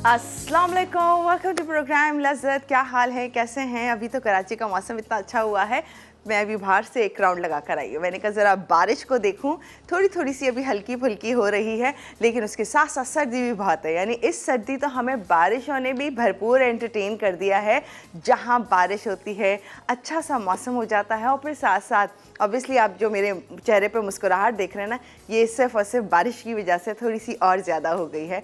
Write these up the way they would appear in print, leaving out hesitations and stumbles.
अस्सलाम वालेकुम, welcome to programme लज़्ज़त। क्या हाल है, कैसे हैं? अभी तो कराची का मौसम इतना अच्छा हुआ है, मैं अभी बाहर से एक राउंड लगा कर आई हूँ। मैंने कहा ज़रा बारिश को देखूँ, थोड़ी थोड़ी सी अभी हल्की फुल्की हो रही है, लेकिन उसके साथ साथ सर्दी भी बहुत है। यानी इस सर्दी तो हमें बारिशों ने भी भरपूर एंटरटेन कर दिया है। जहाँ बारिश होती है, अच्छा सा मौसम हो जाता है, और फिर साथ साथ ऑब्वियसली आप जो मेरे चेहरे पर मुस्कुराहट देख रहे हैं ना, ये सिर्फ और सिर्फ बारिश की वजह से थोड़ी सी और ज़्यादा हो गई है।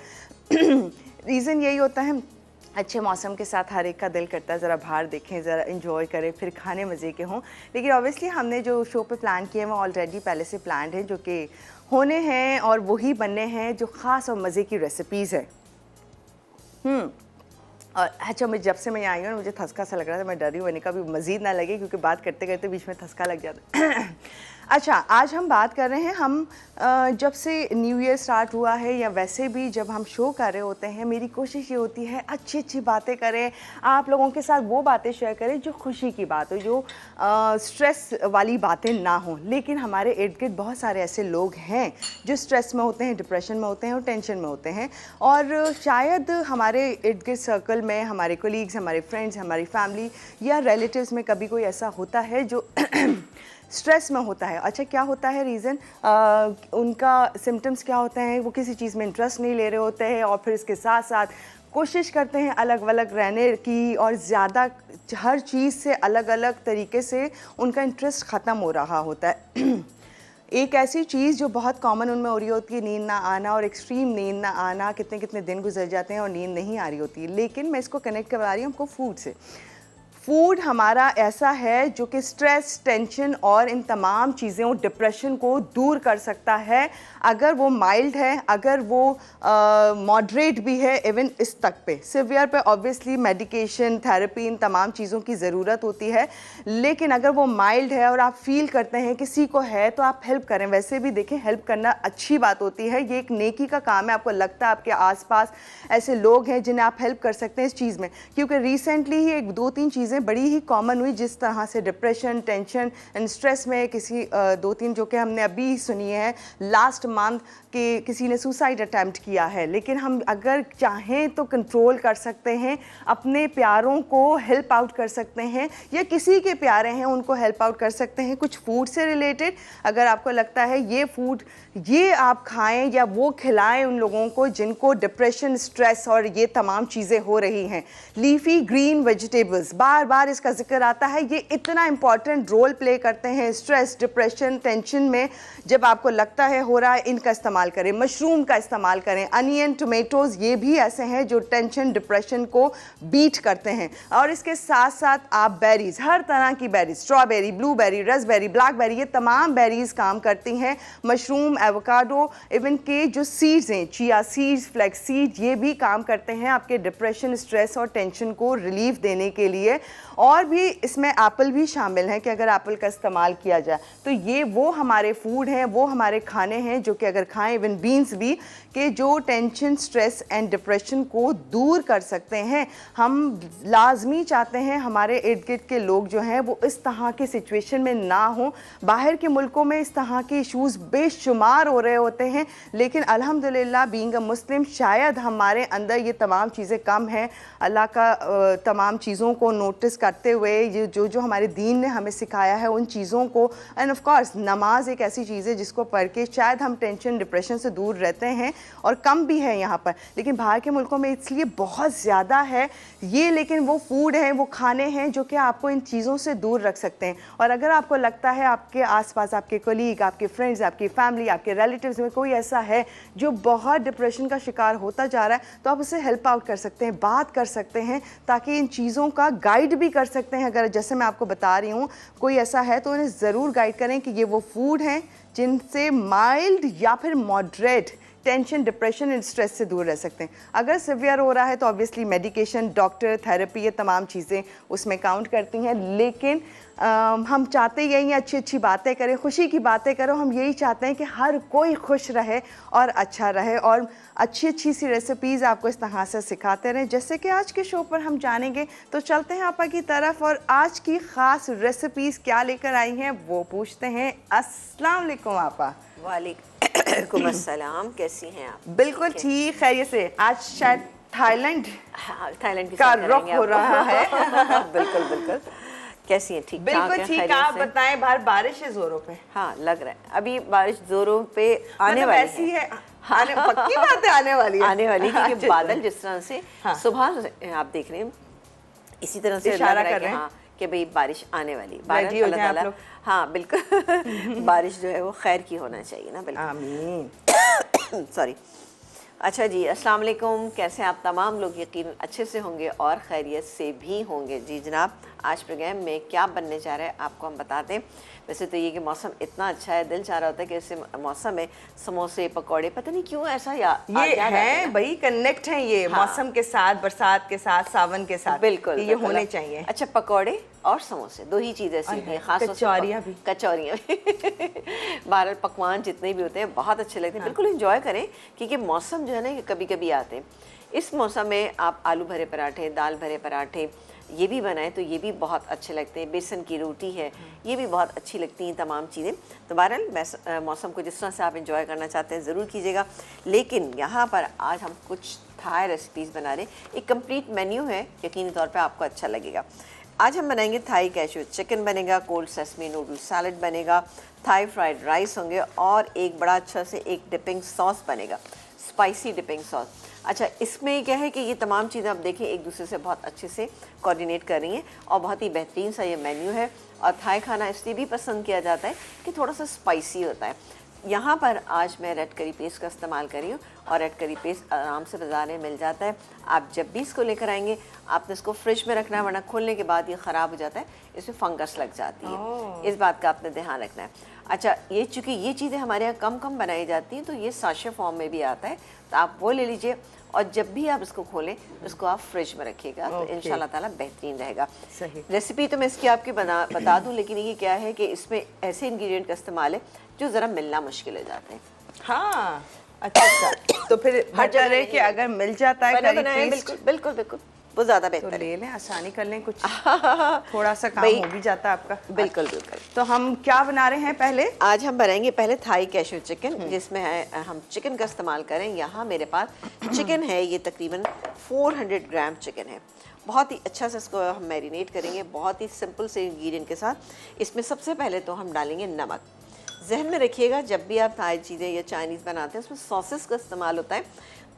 रीज़न यही होता है, अच्छे मौसम के साथ हर एक का दिल करता है ज़रा बाहर देखें, ज़रा इंजॉय करें, फिर खाने मज़े के हों। लेकिन ऑब्वियसली हमने जो शो पे प्लान किए हैं वो ऑलरेडी पहले से प्लान्ड हैं, जो कि होने हैं और वही बनने हैं जो ख़ास और मज़े की रेसिपीज़ है। और अच्छा, मैं जब से मैं आई हूँ मुझे थसका सा लग रहा था, मैं डरी हूँ, मैंने कहा भी मज़ीद ना लगे, क्योंकि बात करते करते बीच में थसका लग जाता है। अच्छा, आज हम बात कर रहे हैं, हम जब से न्यू ईयर स्टार्ट हुआ है या वैसे भी जब हम शो कर रहे होते हैं, मेरी कोशिश ये होती है अच्छी अच्छी बातें करें, आप लोगों के साथ वो बातें शेयर करें जो खुशी की बात हो, जो स्ट्रेस वाली बातें ना हो। लेकिन हमारे इर्द गिर्द बहुत सारे ऐसे लोग हैं जो स्ट्रेस में होते हैं, डिप्रेशन में होते हैं और टेंशन में होते हैं, और शायद हमारे इर्द गिर्द सर्कल में हमारे कोलीग्स, हमारे फ्रेंड्स, हमारी फैमिली या रिलेटिव्स में कभी कोई ऐसा होता है जो स्ट्रेस में होता है। अच्छा, क्या होता है रीज़न, उनका सिम्टम्स क्या होते हैं, वो किसी चीज़ में इंटरेस्ट नहीं ले रहे होते हैं, और फिर इसके साथ साथ कोशिश करते हैं अलग अलग रहने की, और ज़्यादा हर चीज़ से अलग अलग तरीके से उनका इंटरेस्ट ख़त्म हो रहा होता है। एक ऐसी चीज़ जो बहुत कॉमन उनमें हो रही होती है, नींद ना आना, और एक्सट्रीम नींद ना आना, कितने कितने दिन गुजर जाते हैं और नींद नहीं आ रही होती है। लेकिन मैं इसको कनेक्ट करवा रही हूँ हमको फूड से। फूड हमारा ऐसा है जो कि स्ट्रेस, टेंशन और इन तमाम चीज़ों, डिप्रेशन को दूर कर सकता है, अगर वो माइल्ड है, अगर वो मॉडरेट भी है, इवन इस तक पे। सिवियर पे ऑब्वियसली मेडिकेशन, थेरेपी, इन तमाम चीज़ों की ज़रूरत होती है। लेकिन अगर वो माइल्ड है और आप फील करते हैं किसी को है, तो आप हेल्प करें। वैसे भी देखें, हेल्प करना अच्छी बात होती है, ये एक नेकी का काम है। आपको लगता है आपके आसपास ऐसे लोग हैं जिन्हें आप हेल्प कर सकते हैं इस चीज़ में, क्योंकि रिसेंटली ही एक दो तीन चीज़ें बड़ी ही कॉमन हुई, जिस तरह से डिप्रेशन, टेंशन एंड स्ट्रेस में किसी दो तीन जो कि हमने अभी सुनी है लास्ट मंथ कि किसी ने सुसाइड अटैम्प्ट किया है। लेकिन हम अगर चाहें तो कंट्रोल कर सकते हैं, अपने प्यारों को हेल्प आउट कर सकते हैं, या किसी के प्यारे हैं उनको हेल्प आउट कर सकते हैं कुछ फूड से रिलेटेड। अगर आपको लगता है ये फूड ये आप खाएं या वो खिलाएं उन लोगों को जिनको डिप्रेशन, स्ट्रेस और ये तमाम चीज़ें हो रही हैं। लीफी ग्रीन वेजिटेबल्स, बार बार इसका जिक्र आता है, ये इतना इंपॉर्टेंट रोल प्ले करते हैं स्ट्रेस, डिप्रेशन, टेंशन में। जब आपको लगता है हो रहा है, इनका इस्तेमाल करें, मशरूम का इस्तेमाल करें, अनियन, टोमेटोज़, ये भी ऐसे हैं जो टेंशन, डिप्रेशन को बीट करते हैं। और इसके साथ साथ आप बेरीज, हर तरह की berries, strawberry, blueberry, raspberry, blackberry, ये तमाम बेरीज काम करती हैं। मशरूम, एवोकाडो, इवन के जो सीड्स हैं, चिया सीड्स, फ्लैक्स सीड, ये भी काम करते हैं आपके डिप्रेशन, स्ट्रेस और टेंशन को रिलीफ देने के लिए। और भी इसमें एप्पल भी शामिल हैं कि अगर एप्पल का इस्तेमाल किया जाए तो ये वो हमारे फूड हैं, वो हमारे खाने हैं जो कि अगर खाएं, इवन बीन्स भी, कि जो टेंशन, स्ट्रेस एंड डिप्रेशन को दूर कर सकते हैं। हम लाजमी चाहते हैं हमारे इर्द गिर्द के लोग जो हैं वो इस तरह की सिचुएशन में ना हो। बाहर के मुल्कों में इस तरह के इशूज़ बेशुमार हो रहे होते हैं, लेकिन अल्हम्दुलिल्लाह बीइंग अ मुस्लिम शायद हमारे अंदर ये तमाम चीज़ें कम हैं। अल्लाह का तमाम चीज़ों को नोटिस करते हुए ये जो हमारे दीन ने हमें सिखाया है उन चीज़ों को, एंड ऑफ कोर्स नमाज एक ऐसी चीज़ है जिसको पढ़ के शायद हम टेंशन, डिप्रेशन से दूर रहते हैं, और कम भी है यहाँ पर। लेकिन बाहर के मुल्कों में इसलिए बहुत ज़्यादा है ये। लेकिन वो फूड हैं, वो खाने हैं जो कि आपको इन चीज़ों से दूर रख सकते हैं। और अगर आपको लगता है आपके आसपास, आपके कोलीग, आपके फ्रेंड्स, आपकी फैमिली, आपके रिलेटिव्स में कोई ऐसा है जो बहुत डिप्रेशन का शिकार होता जा रहा है, तो आप उसे हेल्प आउट कर सकते हैं, बात कर सकते हैं, ताकि इन चीज़ों का गाइड भी कर सकते हैं। अगर जैसे मैं आपको बता रही हूँ कोई ऐसा है तो उन्हें ज़रूर गाइड करें कि ये वो फूड हैं जिनसे माइल्ड या फिर moderate tension, depression and stress से दूर रह सकते हैं। अगर सिवियर हो रहा है तो ऑब्वियसली मेडिकेशन, डॉक्टर, थेरेपी, ये तमाम चीज़ें उसमें काउंट करती हैं। लेकिन हम चाहते यही हैं अच्छी अच्छी बातें करें, खुशी की बातें करो। हम यही चाहते हैं कि हर कोई खुश रहे और अच्छा रहे, और अच्छी अच्छी सी रेसिपीज़ आपको इस तरह से सिखाते रहें जैसे कि आज के शो पर हम जानेंगे। तो चलते हैं आपा की तरफ, और आज की ख़ास रेसिपीज़ क्या लेकर आई हैं वो पूछते हैं। अस्सलाम वालेकुम आपा। वालेकुम अस्सलाम, कैसी हैं आप? बिल्कुल ठीक, खैरियत से। आज शायद थाईलैंड हाँ, थाईलैंड की का सैर रुख करेंगे हो आप। रहा है। बिल्कुल बिल्कुल। कैसी हैं, ठीक ठाक बिल्कुल हैं, ठीक। खैरियत आप से? बताएं, बाहर बारिश है जोरों पे? हाँ लग रहा है अभी बारिश जोरों पे आने मतलब वाली ऐसी है। है, आने पक्की बात है, आने वाली है। आने वाली, क्योंकि अच्छा, बादल जिस तरह से हाँ। सुबह से आप देख रहे हैं, इसी तरह से लग इशारा रहा है कर कि रहे हैं। हाँ कि भाई बारिश आने वाली। रेडी हो अल्लाह जाएं आप ताला, लोग। हाँ बिल्कुल बारिश जो है वो खैर की होना चाहिए ना, बिल्कुल। आमीन। सॉरी। अच्छा जी, अस्सलाम वालेकुम। कैसे आप तमाम लोग यकीन अच्छे से होंगे और खैरियत से भी होंगे। जी जनाब, आज प्रोग्राम में क्या बनने जा रहा है आपको हम बताते हैं। वैसे तो ये कि मौसम इतना अच्छा है, दिल चाह रहा होता है कि ऐसे मौसम में समोसे पकौड़े, पता नहीं क्यों ऐसा ये याद आता है ना। भाई, कनेक्ट है ये हाँ। मौसम के साथ, बरसात के साथ, सावन के साथ। बिल्कुल ये बिल्कुल। होने चाहिए। अच्छा, पकौड़े और समोसे दो ही चीज़ ऐसी होती हैं, खास तौर से कचौरियाँ भी। कचौरियाँ भी बहरहाल पकवान जितने भी होते हैं बहुत अच्छे लगते हैं। बिल्कुल एंजॉय करें, क्योंकि मौसम जो है ना ये कभी कभी आते हैं। इस मौसम में आप आलू भरे पराठे, दाल भरे पराठे ये भी बनाएं तो ये भी बहुत अच्छे लगते हैं। बेसन की रोटी है, ये भी बहुत अच्छी लगती हैं तमाम चीज़ें। तो बहरहाल मौसम को जिस तरह से आप इंजॉय करना चाहते हैं ज़रूर कीजिएगा। लेकिन यहाँ पर आज हम कुछ थाई रेसिपीज़ बना रहे हैं। एक कंप्लीट मेन्यू है, यकीनी तौर पे आपको अच्छा लगेगा। आज हम बनाएंगे थाई कैश्यू चिकन बनेगा, कोल्ड सेसमी नूडल सैलड बनेगा, थाई फ्राइड राइस होंगे और एक बड़ा अच्छा से एक डिपिंग सॉस बनेगा, स्पाइसी डिपिंग सॉस। अच्छा, इसमें क्या है कि ये तमाम चीज़ें आप देखें एक दूसरे से बहुत अच्छे से कोऑर्डिनेट कर रही हैं और बहुत ही बेहतरीन सा ये मेन्यू है। और थाई खाना इसलिए भी पसंद किया जाता है कि थोड़ा सा स्पाइसी होता है। यहाँ पर आज मैं रेड करी पेस्ट का इस्तेमाल कर रही हूँ और रेड करी पेस्ट आराम से बाज़ार में मिल जाता है। आप जब भी इसको लेकर आएंगे आपने इसको फ्रिज में रखना है, वरना खोलने के बाद ये ख़राब हो जाता है, इसमें फंगस लग जाती है। इस बात का आपने ध्यान रखना है। अच्छा, ये चूँकि ये चीज़ें हमारे यहाँ कम कम बनाई जाती हैं तो ये साशे फॉर्म में भी आता है, तो आप वो ले लीजिए और जब भी आप इसको खोलें उसको आप फ्रिज में रखिएगा तो इंशाल्लाह ताला बेहतरीन रहेगा। सही। रेसिपी तो मैं इसकी आपकी बता दूं, लेकिन ये क्या है कि इसमें ऐसे इंग्रेडिएंट का इस्तेमाल है जो ज़रा मिलना मुश्किल हो जाते हैं। हाँ, अच्छा। तो फिर बेटर है कि अगर मिल जाता है करी पेस्ट, बिल्कुल बिल्कुल बिल्कुल, वो ज़्यादा तो बेहतर है। ले लें, आसानी कर लें, कुछ थोड़ा सा काम हो भी जाता है आपका। बिल्कुल बिल्कुल। तो हम क्या बना रहे हैं पहले? आज हम बनाएंगे पहले थाई कैश्यू चिकन, जिसमें है हम चिकन का इस्तेमाल करें। यहाँ मेरे पास चिकन है, ये तकरीबन 400 ग्राम चिकन है। बहुत ही अच्छा से इसको हम मैरिनेट करेंगे, बहुत ही सिंपल से इंग्रेडिएंट के साथ। इसमें सबसे पहले तो हम डालेंगे नमक। जहन में रखिएगा जब भी आप थाई चीज़ें या चाइनीज़ बनाते हैं उसमें सॉसेस का इस्तेमाल होता है।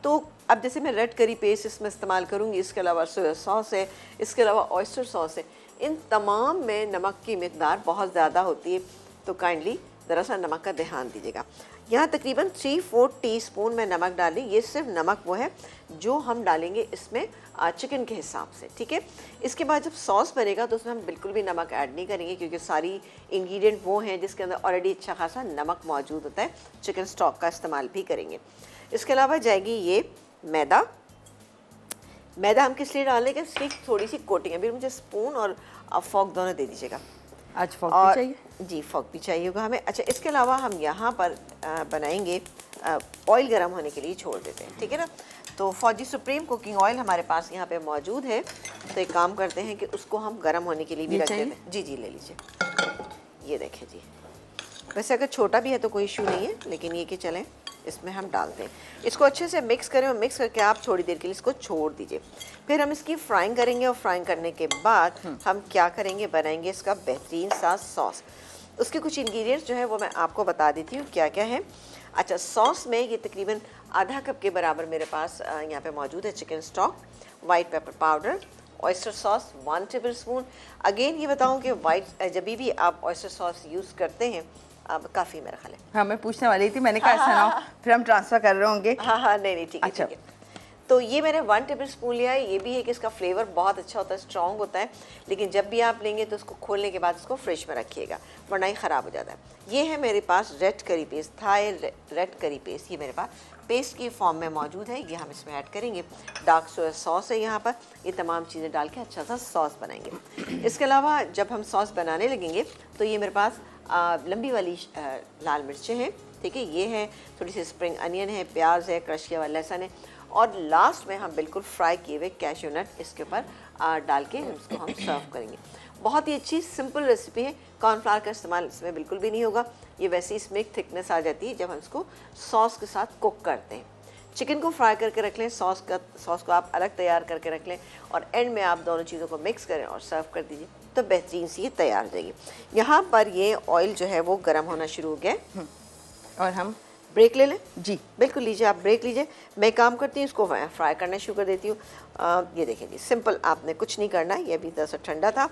तो अब जैसे मैं रेड करी पेस्ट इसमें इस्तेमाल करूँगी, इसके अलावा सोया सॉस है, इसके अलावा ऑयस्टर सॉस है, इन तमाम में नमक की मिकदार बहुत ज़्यादा होती है, तो काइंडली ज़रा सा नमक का ध्यान दीजिएगा। यहाँ तकरीबन 3-4 टीस्पून में नमक डाली। ये सिर्फ नमक वो है जो हम डालेंगे इसमें चिकन के हिसाब से, ठीक है। इसके बाद जब सॉस बनेगा तो उसमें हम बिल्कुल भी नमक ऐड नहीं करेंगे, क्योंकि सारी इंग्रेडिएंट वो हैं जिसके अंदर ऑलरेडी अच्छा खासा नमक मौजूद होता है। चिकन स्टॉक का इस्तेमाल भी करेंगे। इसके अलावा जाएगी ये मैदा। मैदा हम किस लिए डालेंगे, इसकी थोड़ी सी कोटिंग है। फिर मुझे स्पून और फॉक दोनों दे दीजिएगा। आज फॉक भी चाहिए? जी, फॉक भी चाहिए होगा हमें। अच्छा, इसके अलावा हम यहाँ पर बनाएंगे, ऑयल गर्म होने के लिए छोड़ देते हैं, ठीक है ना। तो फौजी सुप्रीम कुकिंग ऑयल हमारे पास यहाँ पे मौजूद है, तो एक काम करते हैं कि उसको हम गर्म होने के लिए भी रख देते हैं। जी जी, ले लीजिए। ये देखें जी, वैसे अगर छोटा भी है तो कोई इशू नहीं है, लेकिन ये कि चलें इसमें हम डालते हैं। इसको अच्छे से मिक्स करें और मिक्स करके आप थोड़ी देर के लिए इसको छोड़ दीजिए। फिर हम इसकी फ्राइंग करेंगे और फ्राइंग करने के बाद हम क्या करेंगे, बनाएंगे इसका बेहतरीन सा सॉस। उसके कुछ इंग्रेडिएंट्स जो है वो मैं आपको बता देती हूँ क्या क्या है। अच्छा, सॉस में ये तकरीबन आधा कप के बराबर मेरे पास यहाँ पे मौजूद है chicken stock, white pepper powder, oyster sauce 1 table spoon. Again ये बताऊँ कि जब भी आप ऑयस्टर सॉस यूज़ करते हैं अब काफ़ी मेरा ख्याल है। हाँ, मैं पूछने वाली थी, मैंने कहा ऐसा ना हो फिर हम ट्रांसफ़र कर रहे होंगे। हाँ, नहीं ठीक है, अच्छा। ठीक है। तो ये मैंने 1 टेबल स्पून लिया है। ये भी है कि इसका फ्लेवर बहुत अच्छा होता है, स्ट्रॉन्ग होता है, लेकिन जब भी आप लेंगे तो उसको खोलने के बाद इसको फ्रिज में रखिएगा, वरना ही ख़राब हो जाता है। ये है मेरे पास red curry paste, Thai red curry paste, ये मेरे पास पेस्ट की फॉर्म में मौजूद है। ये हम इसमें ऐड करेंगे। डार्क सोया सॉस है यहाँ पर, ये तमाम चीज़ें डाल के अच्छा सा सॉस बनाएंगे। इसके अलावा जब हम सॉस बनाने लगेंगे तो ये मेरे पास लंबी वाली लाल मिर्चें हैं, ठीक है। ये है थोड़ी सी स्प्रिंग अनियन है, प्याज है, क्रश किया हुआ लहसुन है, और लास्ट में हम बिल्कुल फ्राई किए हुए कैश्यू नट इसके ऊपर डाल के इसको हम सर्व करेंगे। बहुत ही अच्छी सिंपल रेसिपी है। कॉर्नफ्लावर का इस्तेमाल इसमें बिल्कुल भी नहीं होगा। ये वैसे ही इसमें एक थिकनेस आ जाती है जब हम इसको सॉस के साथ कुक करते हैं। चिकन को फ्राई करके रख लें, सॉस को आप अलग तैयार करके रख लें और एंड में आप दोनों चीज़ों को मिक्स करें और सर्व कर दीजिए तो बेहतरीन सी ये तैयार हो जाएगी। यहाँ पर ये ऑयल जो है वो गर्म होना शुरू हो गया है और हम ब्रेक ले लें। जी बिल्कुल लीजिए, आप ब्रेक लीजिए। मैं काम करती हूँ, इसको फ्राई करना शुरू कर देती हूँ। ये देखिए जी, सिंपल, आपने कुछ नहीं करना, ये अभी थोड़ा सा ठंडा था।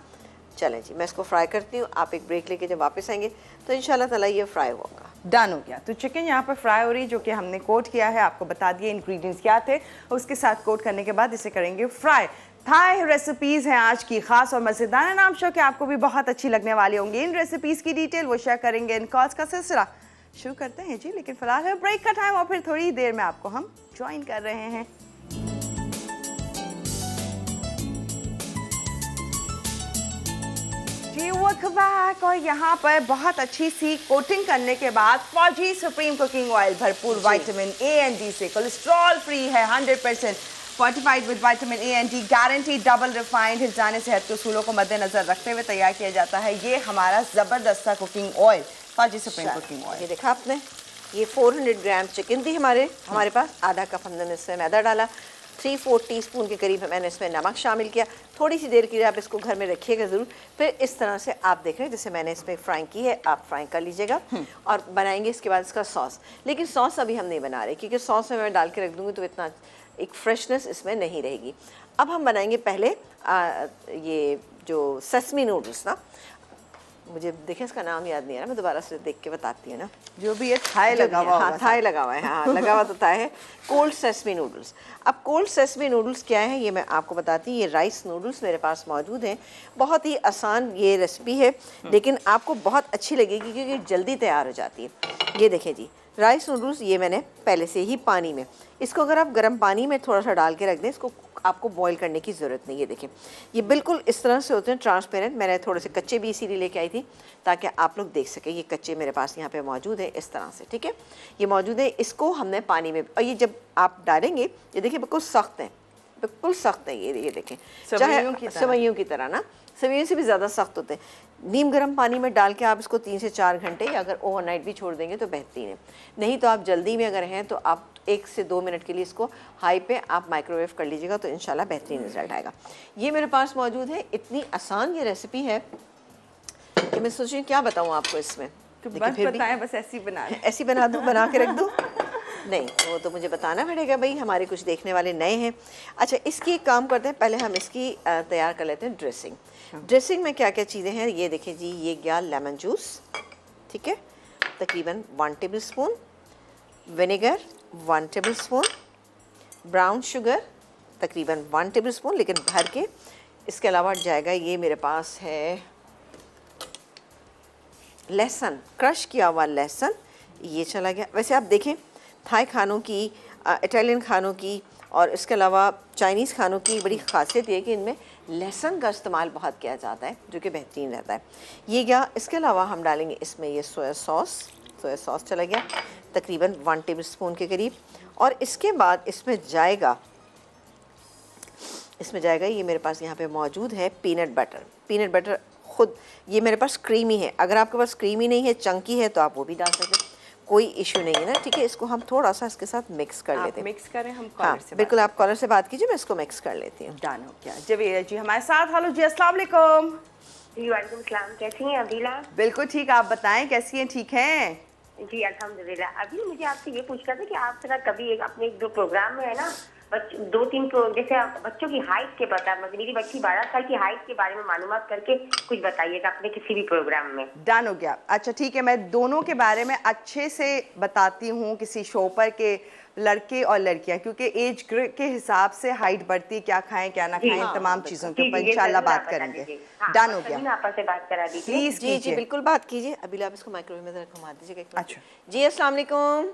चलें जी, मैं इसको फ्राई करती हूँ। आप एक ब्रेक लेके जब वापस आएंगे तो इंशाल्लाह ताला ये फ्राई होगा। डन हो गया। तो चिकन यहाँ पर फ्राई हो रही, जो कि हमने कोट किया है, आपको बता दिए इंग्रेडिएंट्स क्या थे। उसके साथ कोट करने के बाद इसे करेंगे फ्राई। थाई रेसिपीज़ हैं आज की खास और मज़ेदार, नाम शो कि आपको भी बहुत अच्छी लगने वाली होंगी। इन रेसिपीज़ की डिटेल वो शेयर करेंगे इन कॉल्स का सिलसिला शुरू करते हैं जी। लेकिन फिलहाल है ब्रेक का टाइम और फिर थोड़ी देर में आपको हम ज्वाइन कर रहे हैं। जी वेलकम बैक। और यहाँ पर बहुत अच्छी सी कोटिंग करने के बाद फौजी सुप्रीम कुकिंग ऑयल भरपूर विटामिन ए एंड डी से, कोलेस्ट्रॉल फ्री है, 100% fortified with vitamin A and D, guarantee double refined, हिफाज़त सेहत के उसूलों को मद्देनजर रखते हुए तैयार किया जाता है ये हमारा ज़बरदस्त कुकिंग ऑयल, फौजी सुप्रीम कुकिंग ऑयल। ये देखा आपने, ये 400 ग्राम चिकन थी हमारे पास। आधा कप हमने इसमें मैदा डाला, 3-4 टीस्पून के करीब मैंने इसमें नमक शामिल किया। थोड़ी सी देर के लिए आप इसको घर में रखिएगा ज़रूर। फिर इस तरह से आप देख रहे हैं जैसे मैंने इसमें फ्राई की है, आप फ्राई कर लीजिएगा और बनाएंगे इसके बाद इसका सॉस। लेकिन सॉस अभी हम नहीं बना रहे क्योंकि सॉस में मैं डाल के रख दूँगी तो इतना एक फ्रेशनेस इसमें नहीं रहेगी। अब हम बनाएंगे पहले ये जो सेसमी नूडल्स ना, मुझे देखें इसका नाम याद नहीं है ना, मैं दोबारा से देख के बताती हूँ ना। जो भी ये थाई लगा हुआ, हाँ थाई लगा हुआ है, हाँ लगा हुआ तो थाई है। Cold sesame noodles. अब कोल्ड सेसमी नूडल्स क्या है ये मैं आपको बताती हूँ। ये राइस नूडल्स मेरे पास मौजूद हैं। बहुत ही आसान ये रेसिपी है लेकिन आपको बहुत अच्छी लगेगी क्योंकि जल्दी तैयार हो जाती है। ये देखें जी, राइस नूडल्स ये मैंने पहले से ही पानी में, इसको अगर आप गर्म पानी में थोड़ा सा डाल के रख दें, इसको आपको बॉईल करने की ज़रूरत नहीं है। ये देखें, ये बिल्कुल इस तरह से होते हैं ट्रांसपेरेंट। मैंने थोड़े से कच्चे भी इसीलिए लेके आई थी ताकि आप लोग देख सकें। ये कच्चे मेरे पास यहाँ पे मौजूद है इस तरह से, ठीक है, ये मौजूद है। इसको हमने पानी में, और ये जब आप डालेंगे ये देखिए बिल्कुल सख्त है, बिल्कुल सख्त है ये देखें, चाहे सेवइयों की तरह ना, सेवइयों से भी ज़्यादा सख्त होते हैं। नीम गर्म पानी में डाल के आप इसको 3 से 4 घंटे या अगर ओवरनाइट भी छोड़ देंगे तो बेहतरीन है। नहीं तो आप जल्दी में अगर हैं तो आप 1 से 2 मिनट के लिए इसको हाई पे आप माइक्रोवेव कर लीजिएगा तो इंशाल्लाह बेहतरीन रिजल्ट आएगा। ये मेरे पास मौजूद है। इतनी आसान ये रेसिपी है कि मैं सोच रही हूँ क्या बताऊँ आपको इसमें। तो बस बताएं, बस ऐसी बना ऐसी बना दूँ, बना के रख दूँ? नहीं, वो तो मुझे बताना पड़ेगा भाई, हमारे कुछ देखने वाले नए हैं। अच्छा, इसकी एक काम करते हैं, पहले हम इसकी तैयार कर लेते हैं ड्रेसिंग। ड्रेसिंग में क्या क्या चीज़ें हैं ये देखिए जी। ये गया लेमन जूस, ठीक है, तकरीबन 1 table spoon, vinegar 1 table spoon, brown sugar तकरीबन 1 टेबल स्पून लेकिन भर के। इसके अलावा जाएगा ये मेरे पास है लहसुन, क्रश किया हुआ लहसुन, ये चला गया। वैसे आप देखें थाई खानों की, इटालियन खानों की और इसके अलावा चाइनीज़ खानों की बड़ी ख़ासियत ये है कि इनमें लहसुन का इस्तेमाल बहुत किया जाता है जो कि बेहतरीन रहता है। ये गया। इसके अलावा हम डालेंगे इसमें ये सोया सॉस चला गया तकरीबन 1 टेबल स्पून के करीब। और इसके बाद इसमें जाएगा ये मेरे पास यहाँ पे मौजूद है पीनट बटर। खुद ये मेरे पास क्रीमी है, अगर आपके पास क्रीमी नहीं है, चंकी है तो आप वो भी डाल सकते हैं, कोई इशू नहीं है ना, ठीक है। इसको हम थोड़ा सा इसके साथ मिक्स कर लेते हैं। मिक्स करें हम हाँ कॉलर से बिल्कुल, आप कॉलर से बात कीजिए, मैं इसको मिक्स कर लेती हूँ। डन हो गया। जवेरा जी हमारे साथ। हेलो जी, अस्सलाम वालेकुम। जी वालेकुम सलाम, कैसी हैं अबीला? बिल्कुल ठीक, आप बताएं कैसी हैं? ठीक हैं जी अल्हम्दुलिल्लाह। अभी मुझे आपसे ये पूछना था कि आप जरा कभी अपने 1-2 प्रोग्राम में है ना 2-3 जैसे बच्चों की हाइट के पता, मेरी बच्ची 12 साल की हाइट के बारे में मालूमात करके कुछ बताइएगा अपने किसी भी प्रोग्राम में। डन हो गया। अच्छा ठीक है, मैं दोनों के बारे में अच्छे से बताती हूँ किसी शो पर के लड़के और लड़कियां, क्योंकि एज के हिसाब से हाइट बढ़ती, क्या खाएं क्या ना खाएं, तमाम चीजों के ऊपर इंशाल्लाह बात करेंगे। डन हो गया। आपस से बात करा दीजिए प्लीज। जी बिल्कुल बात कीजिए। अभी आप इसको माइक्रोवेव में जरा घुमा दीजिएगा। अच्छा जी अस्सलाम वालेकुम।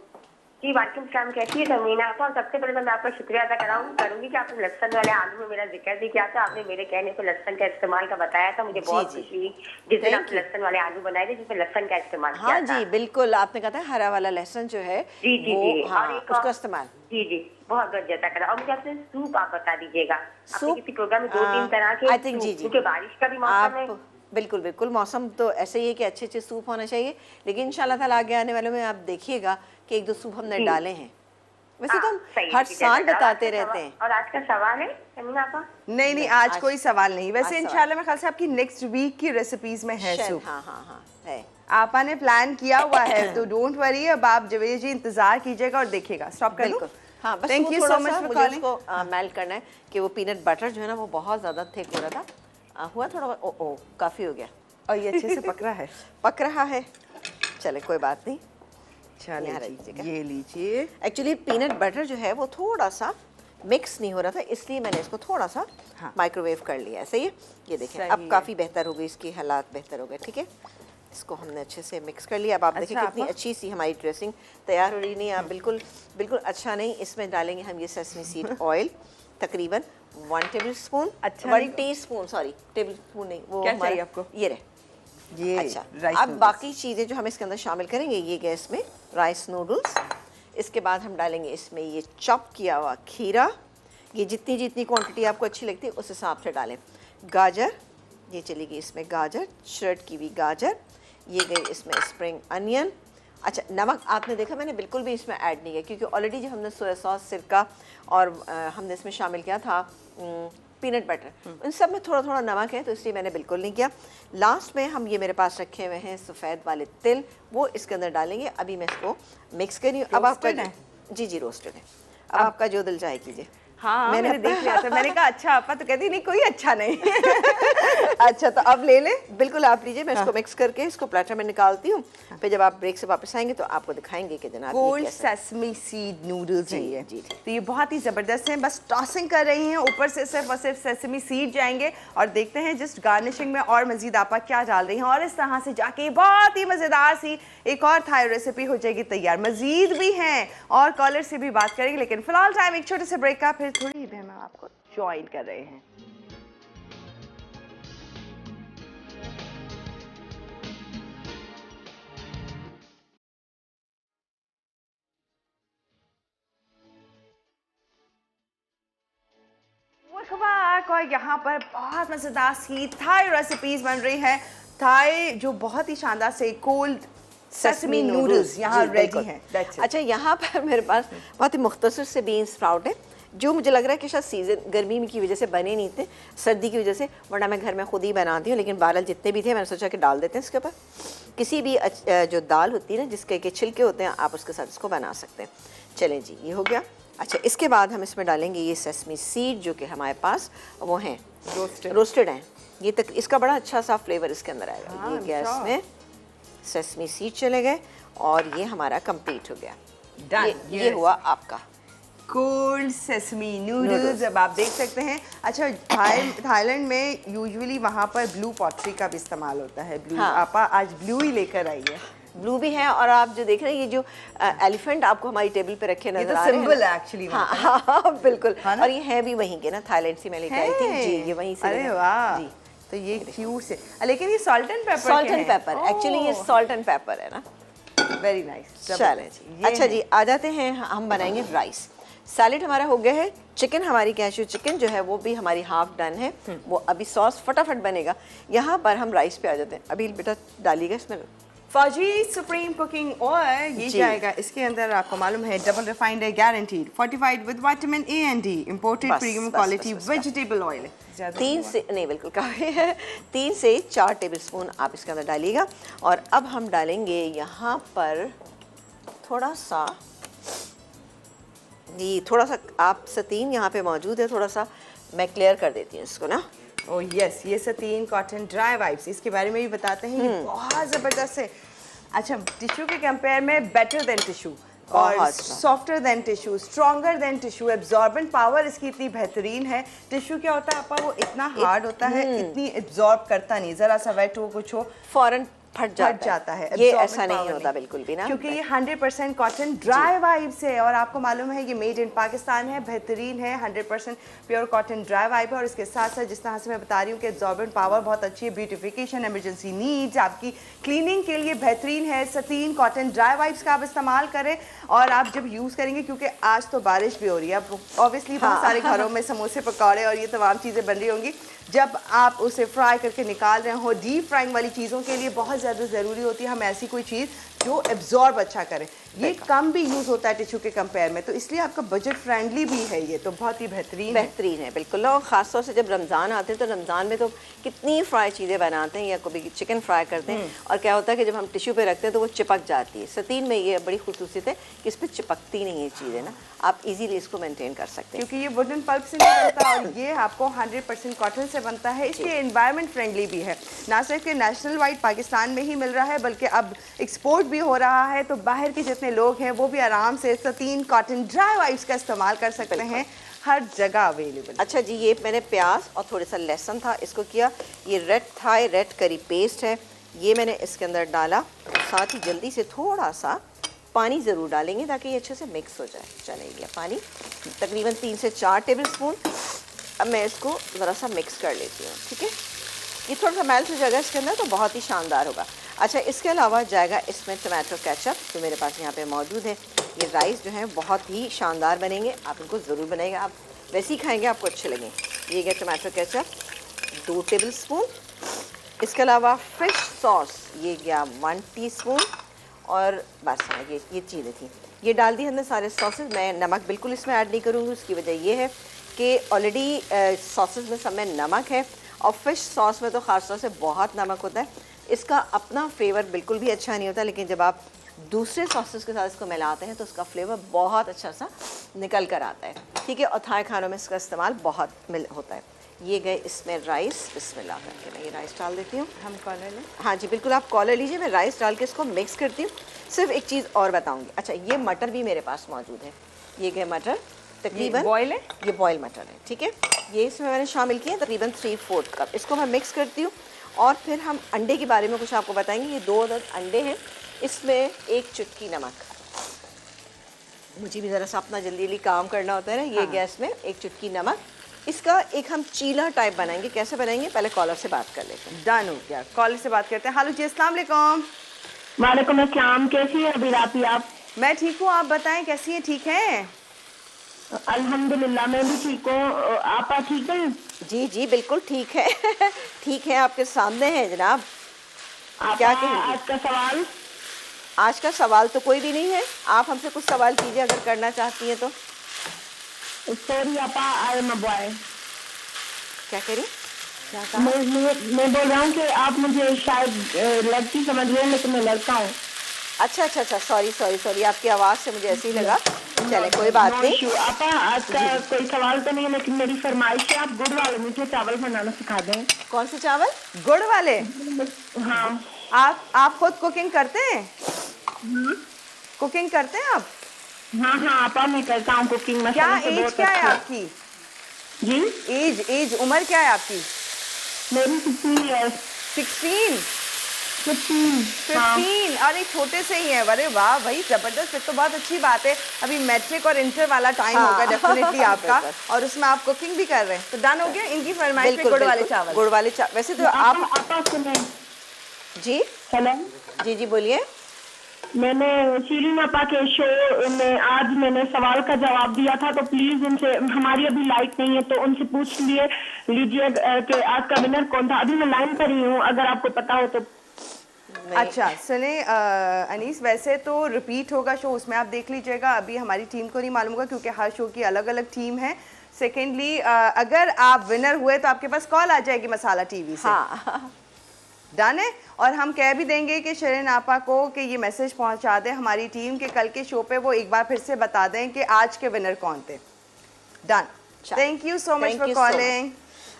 जी वालेकुम सलाम, कैसी है तमीना? तो सबसे पहले तो मैं आपका शुक्रिया अदा करूंगी कि आपने लहसन वाले आलू में मेरा जिक्र भी किया था। आपने मेरे कहने पे लहसन का इस्तेमाल का बताया था, मुझे बहुत खुशी हुई जिस दिन आपने लहसन वाले आलू बनाए थे जिसमें लहसन का इस्तेमाल किया था। हाँ जी बिल्कुल, आपने कहा था हरा वाला लहसुन जो है जी हाँ, और एक उसका इस्तेमाल। जी बहुत बहुत जैसा करा। और मुझे आपसे सूप आप बता दीजिएगा, आपने किसी प्रोग्राम में 2-3 तरह के, आई थिंक जी क्योंकि बारिश का भी मौसम है। बिल्कुल मौसम तो ऐसे ही है कि अच्छे सूप होना चाहिए, लेकिन इंशाल्लाह ताला आगे आने वाले में आप देखिएगा कि 1-2 सूप हमने डाले हैं। वैसे तो हम सही है, हर ठीक है, साल बताओ, बताते आज का रहते सवाल- हैं। और आज का सवाल है समीना आपा? नहीं, आज कोई सवाल नहीं। वैसे आज इंशाल्लाह मैं ख्याल से आपकी नेक्स्ट वीक की रेसिपीज में है शायद, सूप। हाँ हाँ हाँ है। आपा ने प्लान किया हुआ है तो डोंट वरी, अब आप जवेद जी इंतजार कीजिएगा और देखिएगा। स्टॉप कर दूं? बिल्कुल हाँ, बस थैंक वो यू थोड़ा सो मच सा फॉर मुझे कॉलिंग। उसको मेल्ट करना है कि वो पीनट बटर जो है ना वो बहुत ज़्यादा थिक हो रहा था। हुआ थोड़ा, ओ काफ़ी हो गया और ये अच्छे से पक रहा है। पक रहा है। चले कोई बात नहीं। चलिए यहाँ जी, रखिएगा। ये लीजिए। एक्चुअली पीनट बटर जो है वो थोड़ा सा मिक्स नहीं हो रहा था, इसलिए मैंने इसको थोड़ा सा हाँ। माइक्रोवेव कर लिया है। सही है, ये देखें सही अब है। काफ़ी बेहतर हो गई, इसकी हालात बेहतर हो गए। ठीक है, इसको हमने अच्छे से मिक्स कर लिया। अब आप देखें अच्छा, कितनी आपा? अच्छी सी हमारी ड्रेसिंग तैयार हो रही। नहीं आप बिल्कुल बिल्कुल अच्छा नहीं, इसमें डालेंगे हम ये सेसमी सीड ऑयल तकरीबन 1 टेबल स्पून, अच्छा 1 टीस्पून, सॉरी टेबल स्पून नहीं, वो क्या हमारा- चाहिए आपको? ये रहे। ये अच्छा, राइस अब नूडल्स। बाकी चीज़ें जो हम इसके अंदर शामिल करेंगे, ये गए इसमें राइस नूडल्स। इसके बाद हम डालेंगे इसमें ये चॉप किया हुआ खीरा। ये जितनी जितनी क्वांटिटी आपको अच्छी लगती है उस हिसाब से डालें। गाजर, ये चली गई इसमें गाजर, श्रेड की हुई गाजर। ये गई इसमें स्प्रिंग अनियन। अच्छा, नमक आपने देखा मैंने बिल्कुल भी इसमें ऐड नहीं किया, क्योंकि ऑलरेडी जो हमने सोया सॉस, सिरका और हमने इसमें शामिल किया था पीनट बटर, उन सब में थोड़ा थोड़ा नमक है, तो इसलिए मैंने बिल्कुल नहीं किया। लास्ट में हम ये मेरे पास रखे हुए हैं सफ़ेद वाले तिल, वो इसके अंदर डालेंगे। अभी मैं इसको मिक्स कर रही हूँ। अब आपका रोस्टेड है? जी जी रोस्टेड है। अब आपका जो दिल चाहे कीजिए। हाँ मैंने देख लिया था। मैंने कहा अच्छा आपा, तो कहती नहीं कोई अच्छा नहीं। अच्छा तो अब ले ले। बिल्कुल आप लीजिए, मैं इसको मिक्स करके इसको प्लेटर में निकालती हूँ। फिर जब आप ब्रेक से वापस आएंगे तो आपको दिखाएंगे कि जनाब ये कोल्ड कैसा है। सेसमी सीड नूडल्स हैं जी, ये। जी। तो ये बहुत ही ज़बरदस्त हैं। बस टॉसिंग कर रही हैं, ऊपर से सिर्फ और सिर्फ सेसमी सीड जाएंगे और देखते हैं जस्ट गार्निशिंग में और मज़ीद आपा क्या डाल रही हैं। और इस तरह से जाके बहुत ही मज़ेदार सी एक और थाई रेसिपी हो जाएगी तैयार। मज़ीद भी हैं और कॉलर से भी बात करेंगे, लेकिन फ़िलहाल टाइम एक छोटे से ब्रेक का, फिर थोड़ी ही देर में आपको ज्वाइन कर रहे हैं। और यहाँ पर बहुत मज़ेदार सी थाई रेसिपीज बन रही है। थाई जो बहुत ही शानदार से कोल्ड सेसमी नूडल्स यहाँ जी, रेडी बिल्कुल। हैं। That's it. अच्छा, यहाँ पर मेरे पास बहुत ही मुख्तसर से बीन स्प्राउट है, जो मुझे लग रहा है कि शायद सीज़न गर्मी की वजह से बने नहीं थे, सर्दी की वजह से, वरना मैं घर में खुद ही बनाती हूँ। लेकिन बहरहाल जितने भी थे मैंने सोचा कि डाल देते हैं इसके ऊपर। किसी भी जो दाल होती है ना जिसके के छिलके होते हैं, आप उसके साथ इसको बना सकते हैं। चलें जी, ये हो गया। अच्छा, इसके बाद हम इसमें डालेंगे ये सेसमी सीड, जो कि हमारे पास वो हैं रोस्टेड हैं। ये तक इसका बड़ा अच्छा सा फ्लेवर इसके अंदर आएगा। हाँ, ये गैस में सेसमी सीड चले गए और ये हमारा कंप्लीट हो गया। Done. ये हुआ आपका कोल्ड सेसमी नूडल्स। अब आप देख सकते हैं। अच्छा, थाईलैंड में यूजुअली वहाँ पर ब्लू पॉटरी का भी इस्तेमाल होता है। ब्लू हाँ। आपा आज ब्लू ही लेकर आई है। ब्लू भी है, और आप जो देख रहे हैं ये जो एलिफेंट आपको हमारी टेबल पे रखे नजर तो आ रहे हैं, symbol है actually हाँ वहाँ हाँ हाँ, बिल्कुल। हाँ ना? और ये है भी वहीं के ना, थाईलैंड से मैं लेके आई थी जी, ये वहीं से। अरे लेके- वाह, जी, तो ये क्यूट से। लेकिन ये salt and paper salt and paper, actually ये सॉल्ट एंड पेपर है ना। Very nice. चलें जी, अच्छा जी, आ जाते हैं हम बनाएंगे राइस। सैलेड हमारा हो गया है। चिकन, हमारी कैशू चिकन जो है वो भी हमारी हाफ डन है, वो अभी सॉस फटाफट बनेगा। यहाँ पर हम राइस पे आ जाते हैं। अभी बेटा डालिएगा इसमें फौजी सुप्रीम कुकिंग ऑयल, ये जी। जाएगा इसके अंदर। आपको मालूम है डबल रिफाइंड है, guaranteed, fortified with vitamin A and D, imported बस, प्रीमियम बस, क्वालिटी बस, बस, वेजिटेबल ऑयल है। 3 से नहीं, बिल्कुल काफ़ी है, 3 से 4 टेबल स्पून आप इसके अंदर डालिएगा। और अब हम डालेंगे यहाँ पर थोड़ा सा, ये थोड़ा सा आप सतीन यहाँ पे मौजूद है, थोड़ा सा मैं क्लियर कर देती हूँ इसको ना। ओह यस, ये सतीन कॉटन ड्राई वाइप्स, इसके बारे में भी बताते हैं। ये बहुत ज़बरदस्त है। अच्छा, टिश्यू के कंपेयर में बेटर देन टिश्यू और बहुत softer then tissue, stronger than tissue. Absorbent power इसकी इतनी बेहतरीन है। टिश्यू क्या होता है आपा, वो इतना हार्ड होता है, इतनी एब्जॉर्ब करता नहीं, ज़रा सा वेट हो कुछ हो फौरन फट जाता है। ये Absorbent ऐसा नहीं power होता बिल्कुल भी ना, क्योंकि ये 100% कॉटन ड्राई वाइब से है। और आपको मालूम है ये मेड इन पाकिस्तान है, बेहतरीन है, 100% प्योर कॉटन ड्राई वाइब है। और इसके साथ साथ जिस तरह से मैं बता रही हूँ कि एब्जॉर्बेंट पावर बहुत अच्छी है, ब्यूटिफिकेशन, इमरजेंसी नीड्स, आपकी क्लीनिंग के लिए बेहतरीन है। सतीन कॉटन ड्राई वाइब्स का आप इस्तेमाल करें। और आप जब यूज़ करेंगे, क्योंकि आज तो बारिश भी हो रही है, अब ऑब्वियसली बहुत सारे घरों में समोसे पकौड़े और ये तमाम चीज़ें बन रही होंगी। जब आप उसे फ्राई करके निकाल रहे हो, डीप फ्राइंग वाली चीज़ों के लिए बहुत ज़्यादा ज़रूरी होती है हम ऐसी कोई चीज़ जो एब्जॉर्ब अच्छा करे। ये कम भी यूज़ होता है टिश्यू के कंपेयर में, तो इसलिए आपका बजट फ्रेंडली भी है, ये तो बहुत ही बेहतरीन है बिल्कुल। और ख़ासतौर से जब रमज़ान आते हैं तो रमज़ान में तो कितनी फ्राई चीज़ें बनाते हैं या कभी चिकन फ्राई करते हैं, और क्या होता है कि जब हम टिश्यू पे रखते हैं तो वो चिपक जाती है। सतीन में ये बड़ी खूबसूरत है कि इस पर चिपकती नहीं है चीज़ें ना, आप इजीली इसको मेंटेन कर सकते हैं क्योंकि ये वुडन पल्प से नहीं बनता और ये आपको 100% कॉटन से बनता है, इसलिए एनवायरनमेंट फ्रेंडली भी है। ना सिर्फ कि नेशनल वाइड पाकिस्तान में ही मिल रहा है बल्कि अब एक्सपोर्ट भी हो रहा है, तो बाहर के जितने लोग हैं वो भी आराम से सतीन कॉटन ड्राई वाइप्स का इस्तेमाल कर सकते हैं, हर जगह अवेलेबल। अच्छा जी, ये मैंने प्याज और थोड़ा सा लहसुन था इसको किया, ये red Thai red curry paste है, ये मैंने इसके अंदर डाला। साथ ही जल्दी से थोड़ा सा पानी ज़रूर डालेंगे ताकि ये अच्छे से मिक्स हो जाए। चले गया पानी, तकरीबन 3 से 4 टेबल स्पून। अब मैं इसको ज़रा सा मिक्स कर लेती हूँ, ठीक है। ये थोड़ा सा मेल्ट हो जाएगा इसके अंदर तो बहुत ही शानदार होगा। अच्छा, इसके अलावा जाएगा इसमें टमाटो केचप जो मेरे पास यहाँ पे मौजूद है। ये राइस जो है बहुत ही शानदार बनेंगे, आप इनको ज़रूर बनाइएगा, आप वैसे ही खाएंगे आपको अच्छे लगेंगे। ये गया टमाटो केचप 2 टेबल स्पून। इसके अलावा फ़िश सॉस ये गया 1 टीस्पून, और बस हाँ ये चीज़ें थी, ये डाल दी हमने सारे सॉसेज। मैं नमक बिल्कुल इसमें ऐड नहीं करूँगी, उसकी वजह ये है कि ऑलरेडी सॉसेज में सब में नमक है, और फ़िश सॉस में तो ख़ास तौर से बहुत नमक होता है, इसका अपना फ्लेवर बिल्कुल भी अच्छा नहीं होता। लेकिन जब आप दूसरे सॉसेस के साथ इसको मिलाते हैं तो उसका फ्लेवर बहुत अच्छा सा निकल कर आता है, ठीक है। और थाई खानों में इसका इस्तेमाल बहुत होता है। ये गए इसमें राइस, बिस्मिल्लाह करके मैं ये राइस डाल देती हूँ। हम कॉलर लें? हाँ जी बिल्कुल, आप कॉलर लीजिए, मैं राइस डाल के इसको मिक्स करती हूँ। सिर्फ एक चीज़ और बताऊँगी, अच्छा ये मटर भी मेरे पास मौजूद है, ये गए मटर तकरीबन बॉयल है, ये बॉयल मटर है, ठीक है। ये इसमें मैंने शामिल किए तकरीबन 3/4 कप। इसको मैं मिक्स करती हूँ, और फिर हम अंडे के बारे में कुछ आपको बताएंगे। ये 2 अदद अंडे हैं, इसमें 1 चुटकी नमक, मुझे भी ज़रा सा अपना जल्दी जल्दी काम करना होता है ना। ये गैस में 1 चुटकी नमक, इसका एक हम चीला टाइप बनाएंगे। कैसे बनाएंगे, पहले कॉलर से बात कर लेते हैं। डन हो गया, कॉलर से बात करते हैं। हेलो जी, अस्सलाम वालेकुम। वालेकुम अस्सलाम, कैसी है अभी रापी आप? मैं ठीक हूँ, आप बताएं कैसी हैं? ठीक हैं? अल्हम्दुलिल्लाह मैं भी ठीक हूँ। आपा ठीक है? जी जी बिल्कुल ठीक है ठीक है, आपके सामने है जनाब। क्या कहेंगे? आज का सवाल? आज का सवाल तो कोई भी नहीं है, आप हमसे कुछ सवाल कीजिए अगर करना चाहती हैं तो। सॉरी आपा, आई एम अ बॉय। क्या करें? क्या कहा? मैं बोल रहा हूँ कि आप मुझे शायद लड़की समझ रहे हैं, लेकिन मैं लड़का हूँ। अच्छा अच्छा अच्छा, सॉरी, आपकी आवाज़ से मुझे ऐसे ही लगा। चले कोई बात नहीं। आपा आज का कोई सवाल तो नहीं है, लेकिन मेरी फरमाइश है आप गुड़ वाले मुझे चावल बनाना सिखा दें। कौन से चावल? गुड़ वाले? हाँ। आप खुद कुकिंग करते हैं? कुकिंग करते हैं आप? हाँ हाँ आपा, मैं करता हूँ कुकिंग। क्या एज क्या है आपकी? जी एज उम्र क्या है आपकी? मेरी 16 है। 16? 15? अरे छोटे से ही है। अरे वाह भाई, जबरदस्त, फिर तो बहुत अच्छी बात है। अभी मैट्रिक और इंटर वाला टाइम होगा डेफिनेटली आपका, और उसमें आप कुकिंग भी कर रहे हैं, तो डन हो गया। इनकी फरमाइश पे गुड़ वाले चावल। गुड़ वाले चावल। वैसे तो आप जी हेलो जी बोलिए। मैंने शीरीन आपा के शो में आज मैंने सवाल का जवाब दिया था, तो प्लीज उनसे, हमारी अभी लाइट नहीं है तो उनसे पूछ लीजिए कि आज का विनर कौन था। अभी मैं लाइन पर ही हूँ, अगर आपको पता हो तो। अच्छा सुने अनीस, वैसे तो रिपीट होगा शो, उसमें आप देख लीजिएगा। अभी हमारी टीम को नहीं मालूम होगा क्योंकि हर शो की अलग अलग टीम है। सेकेंडली अगर आप विनर हुए तो आपके पास कॉल आ जाएगी मसाला टीवी से। हाँ डन है। और हम कह भी देंगे कि शरीन आपा को कि ये मैसेज पहुंचा दें हमारी टीम के, कल के शो पे वो एक बार फिर से बता दें कि आज के विनर कौन थे। Done. Thank you so much for calling.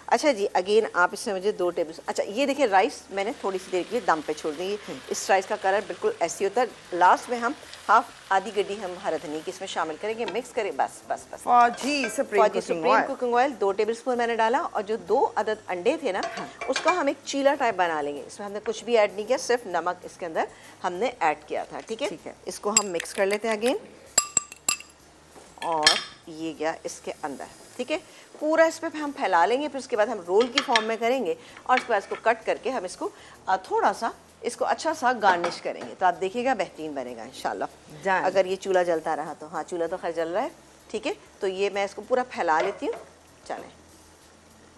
अच्छा जी, अगेन आप इसमें मुझे 2 टेबल। अच्छा ये देखिए, राइस मैंने थोड़ी सी देर के लिए दम पे छोड़ दी। इस राइस का कलर बिल्कुल ऐसे होता है। लास्ट में हम आधी गड्डी हम हरा धनिया की इसमें शामिल करेंगे, मिक्स करें, बस बस बस। फौजी supreme cooking oil 2 table spoon मैंने डाला, और जो 2 अदद अंडे थे ना, उसका हम एक चीला टाइप बना लेंगे। इसमें हमने कुछ भी ऐड नहीं किया, सिर्फ नमक इसके अंदर हमने ऐड किया था, ठीक है। इसको हम मिक्स कर लेते हैं अगेन, और ये गया इसके अंदर, ठीक है। पूरा इस पर हम फैला लेंगे, फिर उसके बाद हम रोल की फॉर्म में करेंगे, और उसके बाद इसको कट करके हम इसको थोड़ा सा इसको अच्छा सा गार्निश करेंगे, तो आप देखिएगा बेहतरीन बनेगा इंशाल्लाह। अगर ये चूल्हा जलता रहा तो। हाँ चूल्हा तो खैर जल रहा है, ठीक है। तो ये मैं इसको पूरा फैला लेती हूँ। चलें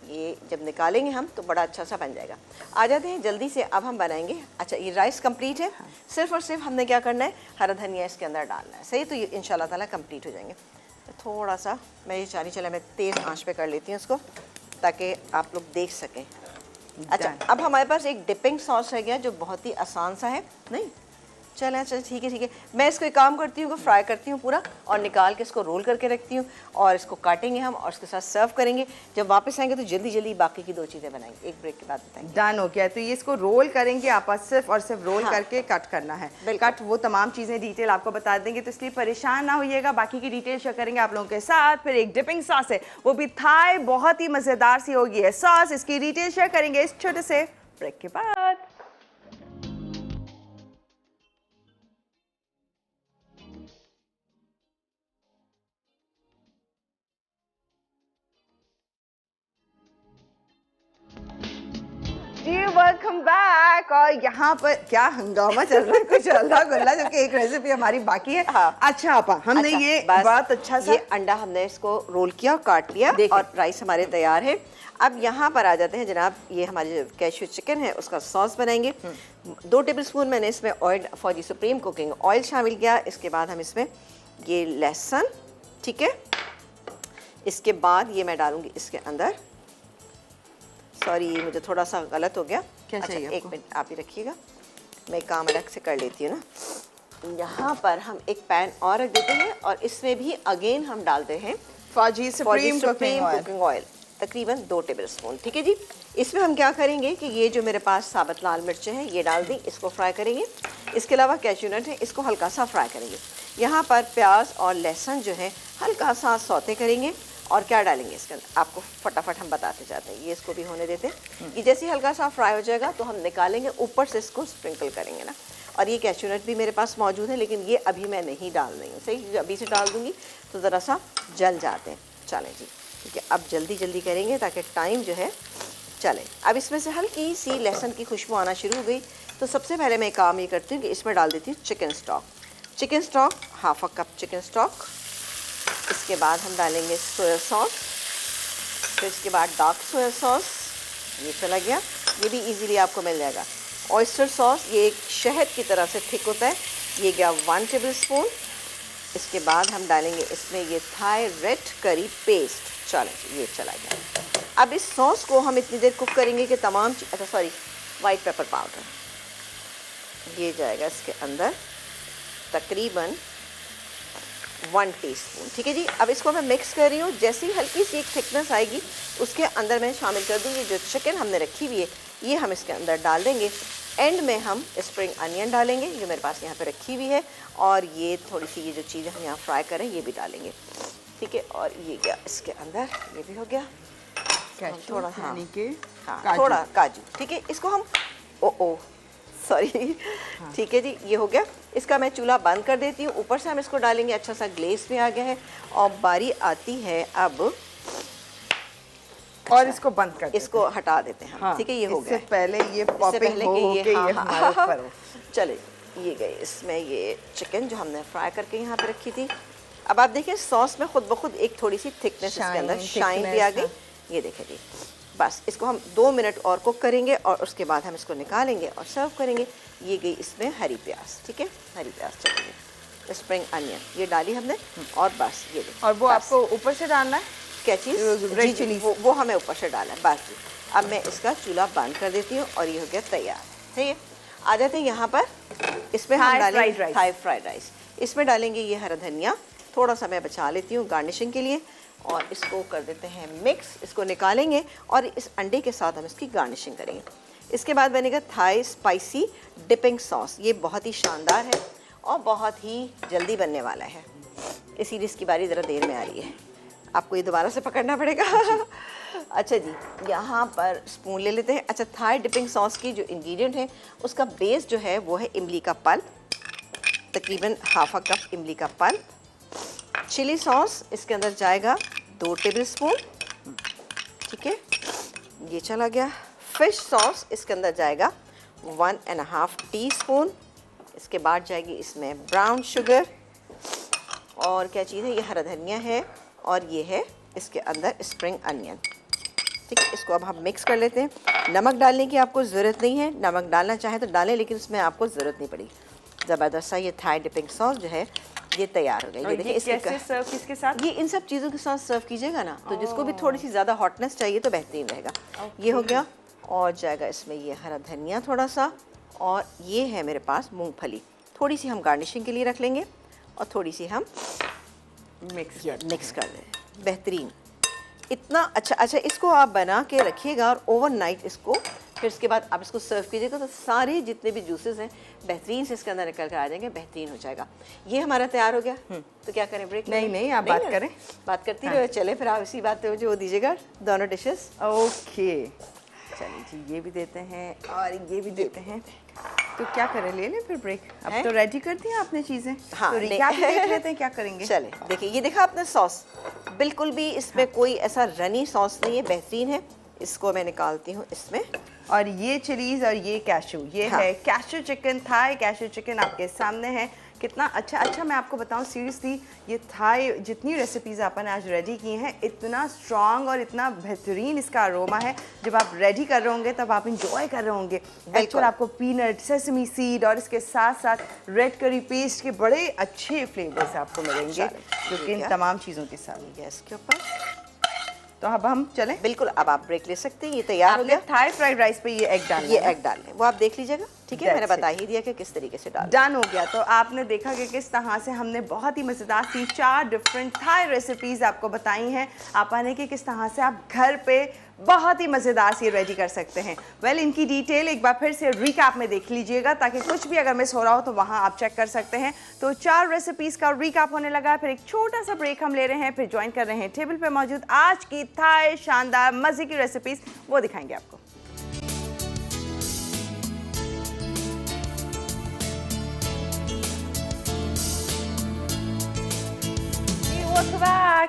ये जब निकालेंगे हम तो बड़ा अच्छा सा बन जाएगा। आ जाते हैं जल्दी से, अब हम बनाएंगे। अच्छा, ये राइस कंप्लीट है। सिर्फ और सिर्फ हमने क्या करना है, हरा धनिया इसके अंदर डालना है। सही, तो ये इंशाल्लाह ताला कंप्लीट हो जाएंगे। तो थोड़ा सा मैं ये चारी चला मैं तेज़ आंच पे कर लेती हूँ इसको, ताकि आप लोग देख सकें। अच्छा, अब हमारे पास एक डिपिंग सॉस रह गया जो बहुत ही आसान सा है। नहीं, चलें, अच्छा ठीक है। मैं इसको एक काम करती हूँ, फ्राई करती हूँ पूरा और निकाल के इसको रोल करके रखती हूँ, और इसको काटेंगे हम और इसके साथ सर्व करेंगे। जब वापस आएंगे तो जल्दी जल्दी बाकी की 2 चीज़ें बनाएंगे। एक ब्रेक के बाद बताएंगे। डन हो गया। तो ये इसको रोल करेंगे आप, सिर्फ और सिर्फ रोल करके कट करना है। कट वो तमाम चीज़ें डिटेल आपको बता देंगे, तो इसलिए परेशान ना होइएगा। बाकी की डिटेल शेयर करेंगे आप लोगों के साथ। फिर एक डिपिंग सॉस है, वो भी थाई, बहुत ही मज़ेदार सी होगी है सॉस। इसकी डिटेल शेयर करेंगे इस छोटे से ब्रेक के बाद। जी वेलकम बैक। और यहाँ पर क्या हंगामा चल रहा है, कुछ अल्लाह गुल्ला, जबकि एक रेसिपी हमारी बाकी है। हाँ। अच्छा आपा, हमने अच्छा, ये बस बहुत अच्छा सा ये अंडा हमने इसको रोल किया, काट लिया और राइस हमारे तैयार है। अब यहाँ पर आ जाते हैं जनाब, ये हमारे कैश्यू चिकन है उसका सॉस बनाएंगे। 2 टेबलस्पून मैंने इसमें oil for the supreme cooking oil शामिल किया। इसके बाद हम इसमें ये लहसुन, ठीक है, इसके बाद ये मैं डालूंगी इसके अंदर, सॉरी ये मुझे थोड़ा सा गलत हो गया। क्या अच्छा, चाहिए एक मिनट आप ही रखिएगा, मैं काम अलग से कर लेती हूँ ना। यहाँ पर हम एक पैन और रख देते हैं और इसमें भी अगेन हम डालते हैं फौजी सुप्रीम कुकिंग ऑयल, तकरीबन 2 टेबलस्पून। ठीक है जी। इसमें हम क्या करेंगे कि ये जो मेरे पास साबुत लाल मिर्चें हैं ये डाल दी, इसको फ्राई करेंगे। इसके अलावा कैश्यू नट है, इसको हल्का सा फ्राई करेंगे। यहाँ पर प्याज और लहसुन जो है हल्का सा सौते करेंगे। और क्या डालेंगे इसके अंदर, आपको फटाफट हम बताते जाते हैं। ये इसको भी होने देते हैं। ये जैसे हल्का सा फ्राई हो जाएगा तो हम निकालेंगे, ऊपर से इसको स्प्रिंकल करेंगे ना। और ये कैश्यू नट भी मेरे पास मौजूद है, लेकिन ये अभी मैं नहीं डाल रही हूँ। सही, अभी से डाल दूँगी तो ज़रा सा जल जाते हैं। चलें जी, ठीक है। अब जल्दी जल्दी करेंगे ताकि टाइम जो है चले। अब इसमें से हल्की सी लहसुन की खुशबू आना शुरू हो गई, तो सबसे पहले मैं काम ये करती हूँ कि इसमें डाल देती हूँ chicken stock. Chicken stock, half a cup chicken stock. इसके बाद हम डालेंगे सोया सॉस, फिर इसके बाद डार्क सोया सॉस, ये चला गया, ये भी इजीली आपको मिल जाएगा। ऑयस्टर सॉस, ये एक शहद की तरह से थिक होता है, ये गया 1 टेबलस्पून। इसके बाद हम डालेंगे इसमें ये थाई रेड करी पेस्ट, चलो ये चला गया। अब इस सॉस को हम इतनी देर कुक करेंगे कि तमाम अच्छा सॉरी वाइट पेपर पाउडर ये जाएगा इसके अंदर, तकरीबन 1 टीस्पून। ठीक है जी। अब इसको मैं मिक्स कर रही हूँ। जैसे ही हल्की सी एक थिकनेस आएगी उसके अंदर मैं शामिल कर दूँगी जो चिकन हमने रखी हुई है, ये हम इसके अंदर डाल देंगे। एंड में हम स्प्रिंग अनियन डालेंगे जो मेरे पास यहाँ पे रखी हुई है, और ये थोड़ी सी ये जो चीज़ें हम यहाँ फ्राई करें ये भी डालेंगे। ठीक है, और ये गया इसके अंदर, ये भी हो गया थोड़ा, हाँ थोड़ा काजू। ठीक है, इसको हम सॉरी ठीक है जी, ये हो गया। इसका मैं चूल्हा बंद कर देती हूँ। ऊपर से हम इसको डालेंगे, अच्छा सा ग्लेस भी आ गया है। और बारी आती है अब, और इसको बंद कर, इसको हटा देते हैं। हाँ, ठीक है, ये हो गया। इससे पहले ये पॉपिंग हो ये के ये हमारे ऊपर हो। चले, ये गए इसमें ये चिकन जो हमने फ्राई करके यहाँ पे रखी थी। अब आप देखिए सॉस में खुद ब खुद एक थोड़ी सी थिकनेस इसके अंदर शाइन भी आ गई। ये देखें जी, बस इसको हम 2 मिनट और कुक करेंगे और उसके बाद हम इसको निकालेंगे और सर्व करेंगे। ये गई इसमें हरी प्याज, ठीक है, हरी प्याज चलेंगे, स्प्रिंग अनियन ये डाली हमने, और बस ये देखिए। और वो आपको ऊपर से डालना है, क्या चीज़? रेड चिली, वो हमें ऊपर से डालना है बस जी। अब मैं इसका चूल्हा बंद कर देती हूँ और ये हो गया तैयार। ठीक है, आ जाते हैं यहाँ पर। इसमें हम डालेंगे थाई फ्राइड राइस। इसमें डालेंगे ये हरा धनिया, थोड़ा सा मैं बचा लेती हूँ गार्निशिंग के लिए, और इसको कर देते हैं मिक्स। इसको निकालेंगे और इस अंडे के साथ हम इसकी गार्निशिंग करेंगे। इसके बाद बनेगा थाई स्पाइसी डिपिंग सॉस। ये बहुत ही शानदार है और बहुत ही जल्दी बनने वाला है, इसीलिए इसकी बारी ज़रा देर में आ रही है, आपको ये दोबारा से पकड़ना पड़ेगा। अच्छा जी, यहाँ पर स्पून ले लेते हैं। अच्छा, थाई डिपिंग सॉस की जो इंग्रेडिएंट है उसका बेस जो है वो है इमली का पल्प, तकरीबन हाफ अ कप इमली का पल्प। चिली सॉस इसके अंदर जाएगा 2 टेबलस्पून, ठीक है, ये चला गया। फिश सॉस इसके अंदर जाएगा 1.5 टीस्पून। इसके बाद जाएगी इसमें ब्राउन शुगर, और क्या चीज़ है, ये हरा धनिया है, और ये है इसके अंदर स्प्रिंग अनियन। ठीक है, इसको अब हम मिक्स कर लेते हैं। नमक डालने की आपको ज़रूरत नहीं है, नमक डालना चाहे तो डालें, लेकिन इसमें आपको ज़रूरत नहीं पड़ी। ज़बरदस्त सा ये थाई डिपिंग सॉस जो है ये तैयार हो गया। ये देखिए, कैसे सर्व किसके साथ? ये इन सब चीज़ों के साथ सर्व कीजिएगा ना, तो जिसको भी थोड़ी सी ज़्यादा हॉटनेस चाहिए तो बेहतरीन रहेगा। ये हो गया, और जाएगा इसमें ये हरा धनिया थोड़ा सा, और ये है मेरे पास मूंगफली, थोड़ी सी हम गार्निशिंग के लिए रख लेंगे, और थोड़ी सी हम मिक्स कर दें। बेहतरीन, इतना अच्छा। इसको आप बना के रखिएगा और ओवरनाइट इसको, फिर इसके बाद आप इसको सर्व कीजिएगा तो सारे जितने भी जूसेस हैं बेहतरीन से इसके अंदर निकल कर आ जाएंगे, बेहतरीन हो जाएगा। ये हमारा तैयार हो गया। तो क्या करें, ब्रेक? नहीं, आप बात करें, बात करती रहो। चले फिर आप इसी बात पे जो दीजिएगा दोनों डिशेस। ओके, चलिए जी, ये भी देते हैं और ये भी देते हैं। तो क्या करें, ले लें फिर ब्रेक? अब तो रेडी कर दिया आपने चीज़ें। हाँ, तो रिकैप देख लेते हैं क्या करेंगे। चले, देखिए ये देखा आपने सॉस, बिल्कुल भी इसमें कोई ऐसा रनी सॉस नहीं है, बेहतरीन है। इसको मैं निकालती हूँ इसमें। और ये चिलीज और ये कैशू, ये है cashew chicken, Thai cashew chicken आपके सामने है। कितना अच्छा मैं आपको बताऊं, सीरियसली ये थाई जितनी रेसिपीज़ आपने आज रेडी की हैं, इतना स्ट्रॉन्ग और इतना बेहतरीन इसका अरोमा है। जब आप रेडी कर रहे होंगे तब आप इंजॉय कर रहे होंगे। एक्चुअल आपको पीनट, सेसमी सीड और इसके साथ साथ रेड करी पेस्ट के बड़े अच्छे फ्लेवर्स आपको मिलेंगे जो कि इन तमाम चीज़ों के साथ। गैस के ऊपर, तो अब हम चलें? बिल्कुल, अब आप ब्रेक ले सकते हैं। ये तैयार हो गया। थाई फ्राइड राइस पे ये एग डालना, ये एग डालना है, वो आप देख लीजिएगा, ठीक है? मैंने बता ही दिया कि किस तरीके से डालना। डन हो गया। तो आपने देखा कि किस तरह से हमने बहुत ही मज़ेदार सी 4 डिफरेंट थाई रेसिपीज़ आपको बताई हैं। आप आने की किस तरह से आप घर पे बहुत ही मज़ेदार सी रेडी कर सकते हैं। वेल, इनकी डिटेल एक बार फिर से रिकैप में देख लीजिएगा, ताकि कुछ भी अगर मिस हो रहा हो तो वहाँ आप चेक कर सकते हैं। तो 4 रेसिपीज़ का रिकैप होने लगा, फिर एक छोटा सा ब्रेक हम ले रहे हैं, फिर ज्वाइन कर रहे हैं टेबल पे मौजूद आज की थाई शानदार मज़े की रेसिपीज़, वो दिखाएंगे आपको।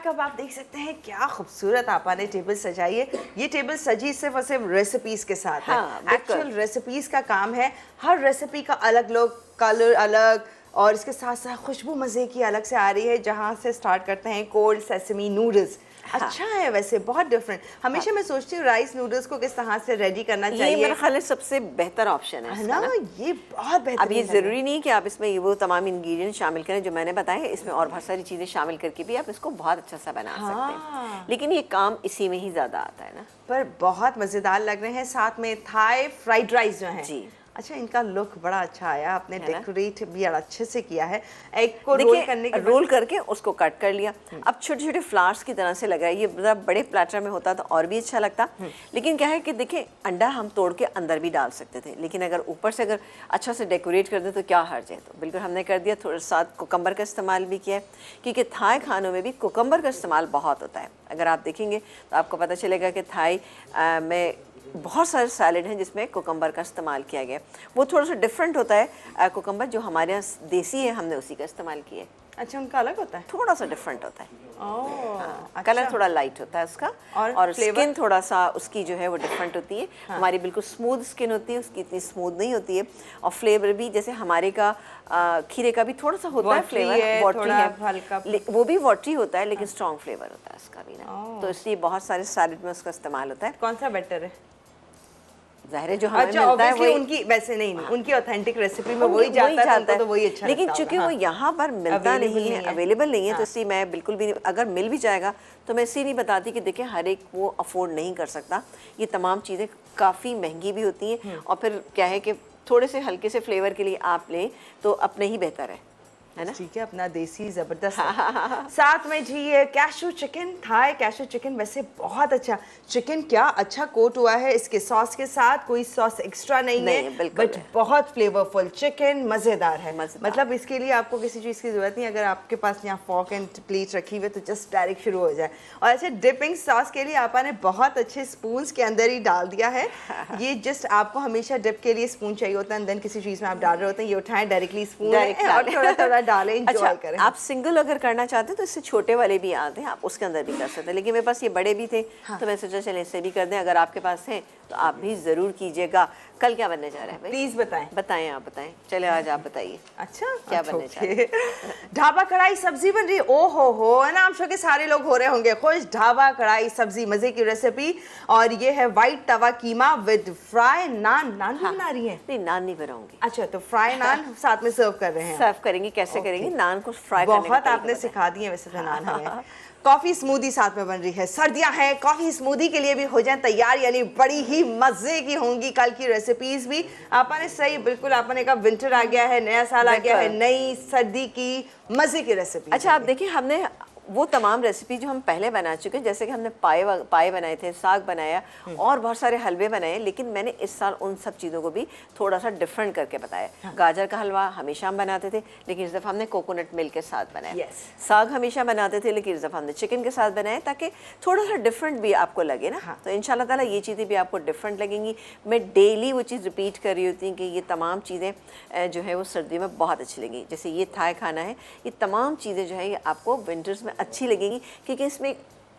अब आप देख सकते हैं क्या खूबसूरत आपा ने टेबल सजाई है। ये टेबल सजी सिर्फ और सिर्फ रेसिपीज के साथ है। एक्चुअल रेसिपीज का काम है, हर रेसिपी का अलग लुक, कलर अलग, और इसके साथ साथ खुशबू मज़े की अलग से आ रही है। जहाँ से स्टार्ट करते हैं कोल्ड सेसमी नूडल्स। अच्छा है, वैसे बहुत डिफरेंट। हमेशा मैं सोचती हूँ राइस नूडल्स को किस तरह से रेडी करना चाहिए। ये मेरे ख्याल में सबसे बेहतर ऑप्शन है ना, ये बहुत बेहतर। अब ये ज़रूरी नहीं कि आप इसमें ये वो तमाम इंग्रेडिएंट शामिल करें जो मैंने बताए, इसमें और बहुत सारी चीज़ें शामिल करके भी आप इसको बहुत अच्छा सा बना सकते हैं। लेकिन ये काम इसी में ही ज़्यादा आता है ना। पर बहुत मज़ेदार लग रहे हैं। साथ में थाई फ्राइड राइस जो है जी, अच्छा, इनका लुक बड़ा अच्छा आया। आपने डेकोरेट भी अच्छे से किया है। एग को रोल करने के रोल करके उसको कट कर लिया। अब छोटे छोटे फ्लावर्स की तरह से लगा। ये बड़े प्लेटर में होता तो और भी अच्छा लगता। लेकिन क्या है कि देखिए, अंडा हम तोड़ के अंदर भी डाल सकते थे, लेकिन अगर ऊपर से अगर अच्छा से डेकोरेट कर दे तो क्या हर्ज है। तो बिल्कुल हमने कर दिया। थोड़ा साथ कुकम्बर का इस्तेमाल भी किया है, क्योंकि थाई खानों में भी कुकम्बर का इस्तेमाल बहुत होता है। अगर आप देखेंगे तो आपको पता चलेगा कि थाई में बहुत सारे सैलड हैं जिसमें कुकम्बर का इस्तेमाल किया गया। वो थोड़ा सा डिफरेंट होता है कुकम्बर, जो हमारे यहाँ देसी है, हमने उसी का इस्तेमाल किया है। अच्छा, उनका अलग होता है, थोड़ा सा डिफरेंट होता है। अच्छा। कलर थोड़ा लाइट होता है उसका, और स्किन थोड़ा सा उसकी जो है वो डिफरेंट होती है। हमारी बिल्कुल स्मूथ स्किन होती है, उसकी इतनी स्मूथ नहीं होती है। और फ्लेवर भी जैसे हमारे का खीरे का भी थोड़ा सा होता है फ्लेवर, वाटरी है, वो भी वाटरी होता है, लेकिन स्ट्रॉन्ग फ्लेवर होता है उसका भी ना। तो इसलिए बहुत सारे सैलेड में उसका इस्तेमाल होता है। कौन सा बेटर है? जाहिर है जो हमें अच्छा, मिलता है वही उनकी, वैसे नहीं, उनकी ऑथेंटिक रेसिपी में वही जाता है तो वही अच्छा। लेकिन चूंकि वो यहाँ पर मिलता नहीं है, अवेलेबल नहीं है, तो इसलिए मैं बिल्कुल भी, अगर मिल भी जाएगा तो मैं इसलिए नहीं बताती कि देखिए हर एक वो अफोर्ड नहीं कर सकता। ये तमाम चीज़ें काफ़ी महंगी भी होती हैं, और फिर क्या है कि थोड़े से हल्के से फ्लेवर के लिए आप लें तो अपने ही बेहतर है ना। ठीक है, अपना देसी जबरदस्त है। साथ में जी ये cashew chicken, Thai cashew chicken वैसे बहुत अच्छा चिकन, क्या अच्छा कोट हुआ है इसके सॉस के साथ। कोई सॉस एक्स्ट्रा नहीं है, बट बहुत फ्लेवरफुल चिकन, मज़ेदार है। मतलब इसके लिए आपको किसी चीज़ की ज़रूरत नहीं। अगर आपके पास यहाँ फॉर्क एंड प्लेट रखी हुई है तो जस्ट डायरेक्ट शुरू हो जाए। और ऐसे डिपिंग सॉस के लिए आपने बहुत अच्छे स्पून्स के अंदर ही डाल दिया है। ये जस्ट आपको हमेशा डिप के लिए स्पून चाहिए होता है, देन किसी चीज़ में आप डाल रहे होते हैं, ये उठाएं डायरेक्टली स्पून और थोड़ा थोड़ा डालें, एंजॉय करें। आप सिंगल अगर करना चाहते हैं तो इससे छोटे वाले भी आते हैं, आप उसके अंदर भी कर सकते हैं। लेकिन मेरे पास ये बड़े भी थे, तो मैं सोचा चले इससे भी कर दें। अगर आपके पास है तो आप भी ज़रूर कीजिएगा। कल क्या बनने जा रहा है भाई? प्लीज बताएं। बताएं, आप बताएं। चले आज आप बताइए। अच्छा, क्या अच्छा, बनने जा ओके। ढाबा कढ़ाई सब्जी बन रही है। ओ हो है ना, I'm sure के सारे लोग हो रहे होंगे खुश। ढाबा कढ़ाई सब्जी, मजे की रेसिपी, और ये है white tawa keema with fry naan. Naan भी बना रही है? नहीं, नान नहीं बनाऊंगी। अच्छा, तो फ्राई नान साथ में सर्व कर रहे हैं। सर्व करेंगे, कैसे करेंगे? नान को फ्राई करने का बहुत तरीका आपने बताएं। सिखा दिए वैसे तो नान हमें। कॉफी स्मूदी साथ में बन रही है। सर्दियां हैं, कॉफी स्मूदी के लिए भी हो जाए तैयार, यानी बड़ी ही मजे की होंगी कल की रेसिपीज भी। आपने सही, बिल्कुल आपने कहा विंटर आ गया है, नया साल आ गया है, नई सर्दी की मजे की रेसिपी। अच्छा, आप देखिए, हमने वो तमाम रेसिपी जो हम पहले बना चुके हैं, जैसे कि हमने पाए बनाए थे, साग बनाया और बहुत सारे हलवे बनाए, लेकिन मैंने इस साल उन सब चीज़ों को भी थोड़ा सा डिफरेंट करके बताया। गाजर का हलवा हमेशा हम बनाते थे, लेकिन इस दफ़ा हमने कोकोनट मिल्क के साथ बनाया। साग हमेशा बनाते थे, लेकिन इस दफ़ा हमने चिकन के साथ बनाया, ताकि थोड़ा सा डिफरेंट भी आपको लगे ना। तो इंशाल्लाह ताला ये चीज़ें भी आपको डिफरेंट लगेंगी। मैं डेली वो चीज़ रिपीट कर रही होती हूँ कि ये तमाम चीज़ें जो है वो सर्दियों में बहुत अच्छी लगेंगी। जैसे ये थाई खाना है, ये तमाम चीज़ें जो है ये आपको विंटर्स में अच्छी लगेगी, क्योंकि इसमें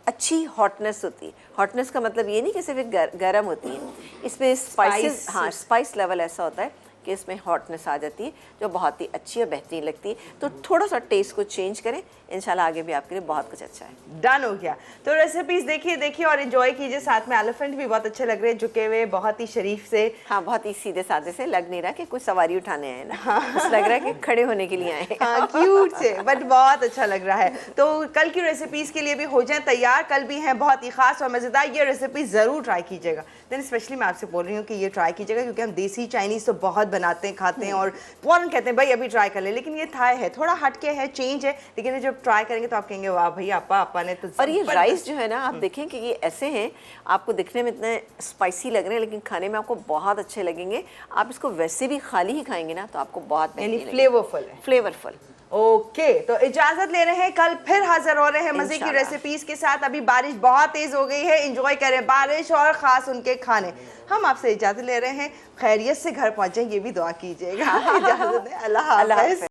अच्छी हॉटनेस होती है। हॉटनेस का मतलब ये नहीं कि सिर्फ गर्म होती है, इसमें स्पाइसेस, हाँ, स्पाइस लेवल ऐसा होता है कि इसमें हॉटनेस आ जाती है, जो बहुत ही अच्छी और बेहतरीन लगती है। तो थोड़ा सा टेस्ट को चेंज करें, इंशाल्लाह आगे भी आपके लिए बहुत कुछ अच्छा है। डन हो गया। तो रेसिपीज देखिए और एंजॉय कीजिए। साथ में एलिफेंट भी बहुत अच्छे लग रहे हैं, झुके हुए, बहुत ही शरीफ से। हाँ, बहुत ही सीधे साधे से, लग नहीं रहा कि कुछ सवारी उठाने आए ना, बस लग रहा है कि खड़े होने के लिए आए। हाँ, क्यूट से, बट बहुत अच्छा लग रहा है। तो कल की रेसिपीज के लिए भी हो जाए तैयार। कल भी हैं बहुत ही खास और मजेदार, ये रेसिपी जरूर ट्राई कीजिएगा। देन स्पेशली मैं आपसे बोल रही हूँ कि ये ट्राई कीजिएगा, क्योंकि हम देसी चाइनीज तो बहुत बनाते हैं, खाते हैं और फौरन कहते हैं भाई अभी ट्राई कर ले, लेकिन ये थाई है, थोड़ा हटके है, चेंज है, लेकिन ये जब ट्राई करेंगे तो आप कहेंगे वाह भाई आपा ने तो। और ये राइस जो है ना, आप देखें कि ये ऐसे हैं, आपको दिखने में इतने स्पाइसी लग रहे हैं, लेकिन खाने में आपको बहुत अच्छे लगेंगे। आप इसको वैसे भी खाली ही खाएंगे ना, तो आपको बहुत फ्लेवरफुल है, फ्लेवरफुल। ओके, तो इजाजत ले रहे हैं, कल फिर हाजिर हो रहे हैं मजे की रेसिपीज के साथ। अभी बारिश बहुत तेज हो गई है, एंजॉय करें बारिश और खास उनके खाने। हम आपसे इजाजत ले रहे हैं, खैरियत से घर पहुंचे ये भी दुआ कीजिएगा। इजाजत है, अल्लाह हाफ़िज़।